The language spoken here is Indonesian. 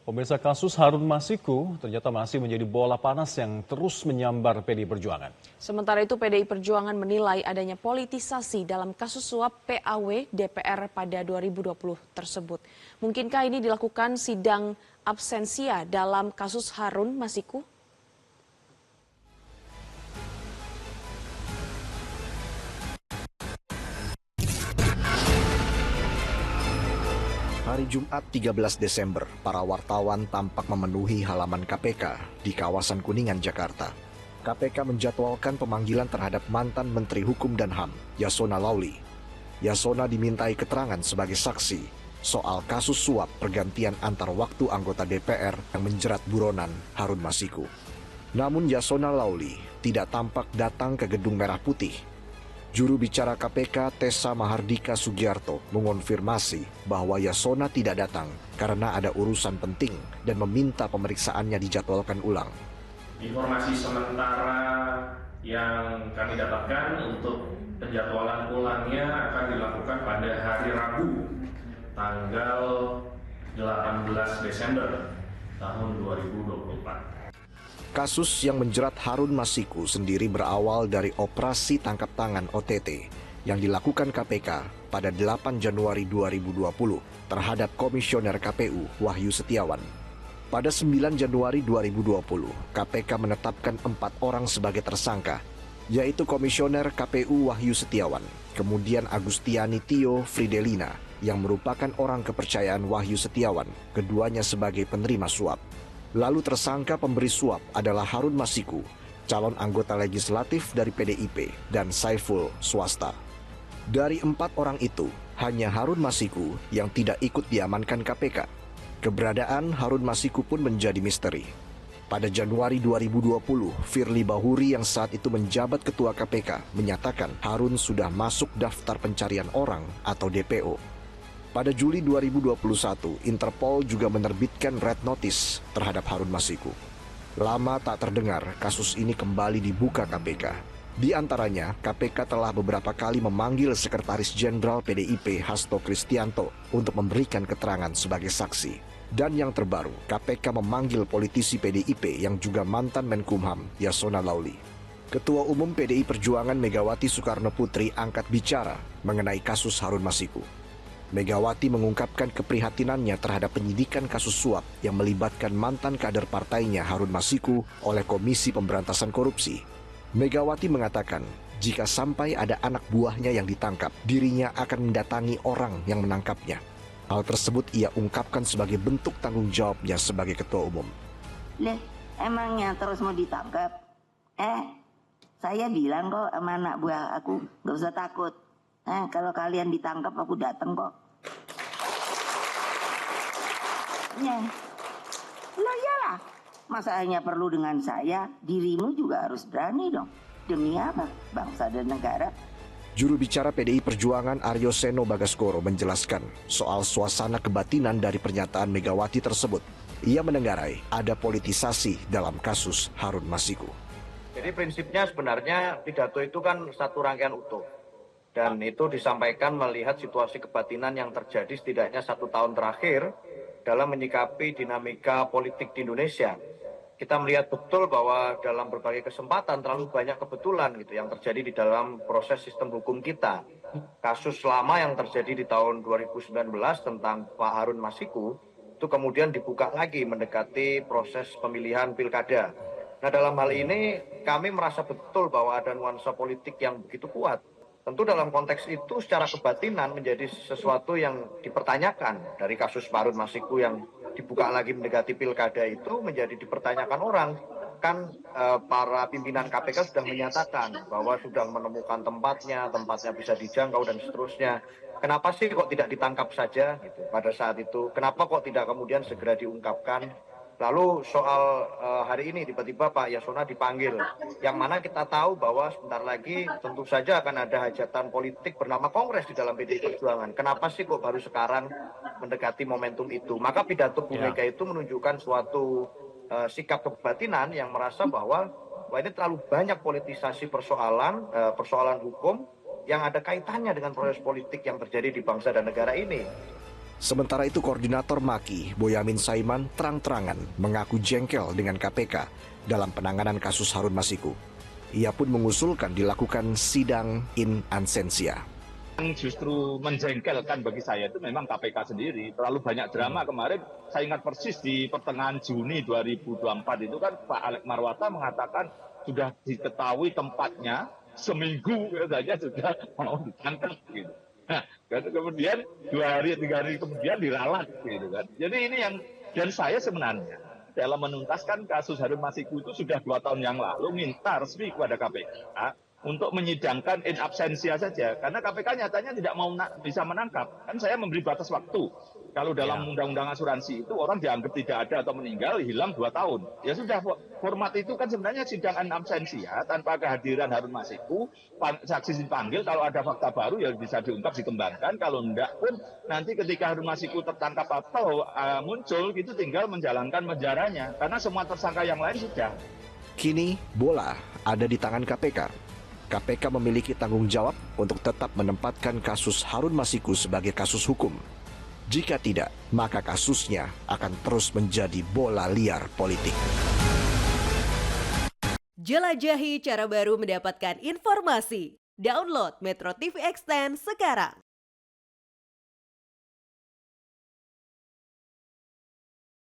Pemirsa, kasus Harun Masiku ternyata masih menjadi bola panas yang terus menyambar PDI Perjuangan. Sementara itu PDI Perjuangan menilai adanya politisasi dalam kasus suap PAW DPR pada 2020 tersebut. Mungkinkah ini dilakukan sidang absensia dalam kasus Harun Masiku? Hari Jumat 13 Desember, para wartawan tampak memenuhi halaman KPK di kawasan Kuningan, Jakarta. KPK menjadwalkan pemanggilan terhadap mantan Menteri Hukum dan HAM, Yasona Lauli. Yasona dimintai keterangan sebagai saksi soal kasus suap pergantian antar waktu anggota DPR yang menjerat buronan Harun Masiku. Namun Yasona Lauli tidak tampak datang ke Gedung Merah Putih. Juru bicara KPK Tessa Mahardika Sugiarto mengonfirmasi bahwa Yasona tidak datang karena ada urusan penting dan meminta pemeriksaannya dijadwalkan ulang. Informasi sementara yang kami dapatkan untuk penjadwalan ulangnya akan dilakukan pada hari Rabu, tanggal 18 Desember tahun 2024. Kasus yang menjerat Harun Masiku sendiri berawal dari operasi tangkap tangan OTT yang dilakukan KPK pada 8 Januari 2020 terhadap Komisioner KPU Wahyu Setiawan. Pada 9 Januari 2020, KPK menetapkan 4 orang sebagai tersangka, yaitu Komisioner KPU Wahyu Setiawan, kemudian Agustiani Tio Fridelina yang merupakan orang kepercayaan Wahyu Setiawan, keduanya sebagai penerima suap. Lalu tersangka pemberi suap adalah Harun Masiku, calon anggota legislatif dari PDIP, dan Saiful swasta. Dari 4 orang itu, hanya Harun Masiku yang tidak ikut diamankan KPK. Keberadaan Harun Masiku pun menjadi misteri. Pada Januari 2020, Firly Bahuri yang saat itu menjabat ketua KPK menyatakan Harun sudah masuk daftar pencarian orang atau DPO. Pada Juli 2021, Interpol juga menerbitkan red notice terhadap Harun Masiku. Lama tak terdengar, kasus ini kembali dibuka KPK. Di antaranya, KPK telah beberapa kali memanggil Sekretaris Jenderal PDIP Hasto Kristianto untuk memberikan keterangan sebagai saksi. Dan yang terbaru, KPK memanggil politisi PDIP yang juga mantan Menkumham, Yasona Lauli. Ketua Umum PDI Perjuangan Megawati Soekarno Putri angkat bicara mengenai kasus Harun Masiku. Megawati mengungkapkan keprihatinannya terhadap penyidikan kasus suap yang melibatkan mantan kader partainya Harun Masiku oleh Komisi Pemberantasan Korupsi. Megawati mengatakan, jika sampai ada anak buahnya yang ditangkap, dirinya akan mendatangi orang yang menangkapnya. Hal tersebut ia ungkapkan sebagai bentuk tanggung jawabnya sebagai ketua umum. Emangnya terus mau ditangkap? Saya bilang kok sama anak buah aku, gak usah takut. Kalau kalian ditangkap aku datang kok. Loh iyalah, masa hanya perlu dengan saya, dirimu juga harus berani dong. Demi apa? Bangsa dan negara. Juru bicara PDI Perjuangan Aryo Seno Bagaskoro menjelaskan soal suasana kebatinan dari pernyataan Megawati tersebut. Ia menenggarai ada politisasi dalam kasus Harun Masiku. Jadi prinsipnya sebenarnya pidato itu kan satu rangkaian utuh. Dan itu disampaikan melihat situasi kebatinan yang terjadi setidaknya 1 tahun terakhir dalam menyikapi dinamika politik di Indonesia. Kita melihat betul bahwa dalam berbagai kesempatan terlalu banyak kebetulan gitu yang terjadi di dalam proses sistem hukum kita. Kasus lama yang terjadi di tahun 2019 tentang Pak Harun Masiku itu kemudian dibuka lagi mendekati proses pemilihan pilkada. Nah, dalam hal ini kami merasa betul bahwa ada nuansa politik yang begitu kuat. Tentu dalam konteks itu secara kebatinan menjadi sesuatu yang dipertanyakan. Dari kasus Harun Masiku yang dibuka lagi mendekati pilkada itu menjadi dipertanyakan orang. Kan para pimpinan KPK sudah menyatakan bahwa sudah menemukan tempatnya bisa dijangkau dan seterusnya. Kenapa sih kok tidak ditangkap saja gitu pada saat itu? Kenapa kok tidak kemudian segera diungkapkan? Lalu soal hari ini tiba-tiba Pak Yasona dipanggil, yang mana kita tahu bahwa sebentar lagi tentu saja akan ada hajatan politik bernama Kongres di dalam PDI Perjuangan. Kenapa sih kok baru sekarang mendekati momentum itu? Maka pidato Bu Mega itu menunjukkan suatu sikap kebatinan yang merasa bahwa ini terlalu banyak politisasi persoalan hukum yang ada kaitannya dengan proses politik yang terjadi di bangsa dan negara ini. Sementara itu Koordinator Maki, Boyamin Saiman, terang-terangan mengaku jengkel dengan KPK dalam penanganan kasus Harun Masiku. Ia pun mengusulkan dilakukan sidang in absentia. Yang justru menjengkelkan bagi saya itu memang KPK sendiri. Terlalu banyak drama kemarin. Saya ingat persis di pertengahan Juni 2024 itu kan Pak Alex Marwata mengatakan sudah diketahui tempatnya, seminggu saja sudah mau ditangkap gitu. Nah, kemudian 2 hari 3 hari kemudian diralat gitu kan. Jadi ini yang, dan saya sebenarnya dalam menuntaskan kasus Harun Masiku itu sudah 2 tahun yang lalu minta resmi kepada KPK untuk menyidangkan in absentia saja, karena KPK nyatanya tidak mau bisa menangkap. Kan saya memberi batas waktu. Kalau dalam undang-undang asuransi itu orang dianggap tidak ada atau meninggal hilang 2 tahun. Ya sudah, format itu kan sebenarnya sidang in absentia tanpa kehadiran Harun Masiku, saksi dipanggil, kalau ada fakta baru ya bisa diungkap, dikembangkan. Kalau enggak pun nanti ketika Harun Masiku tertangkap atau muncul itu tinggal menjalankan penjaranya, karena semua tersangka yang lain sudah. Kini bola ada di tangan KPK. KPK memiliki tanggung jawab untuk tetap menempatkan kasus Harun Masiku sebagai kasus hukum. Jika tidak, maka kasusnya akan terus menjadi bola liar politik. Jelajahi cara baru mendapatkan informasi. Download Metro TV Extend sekarang.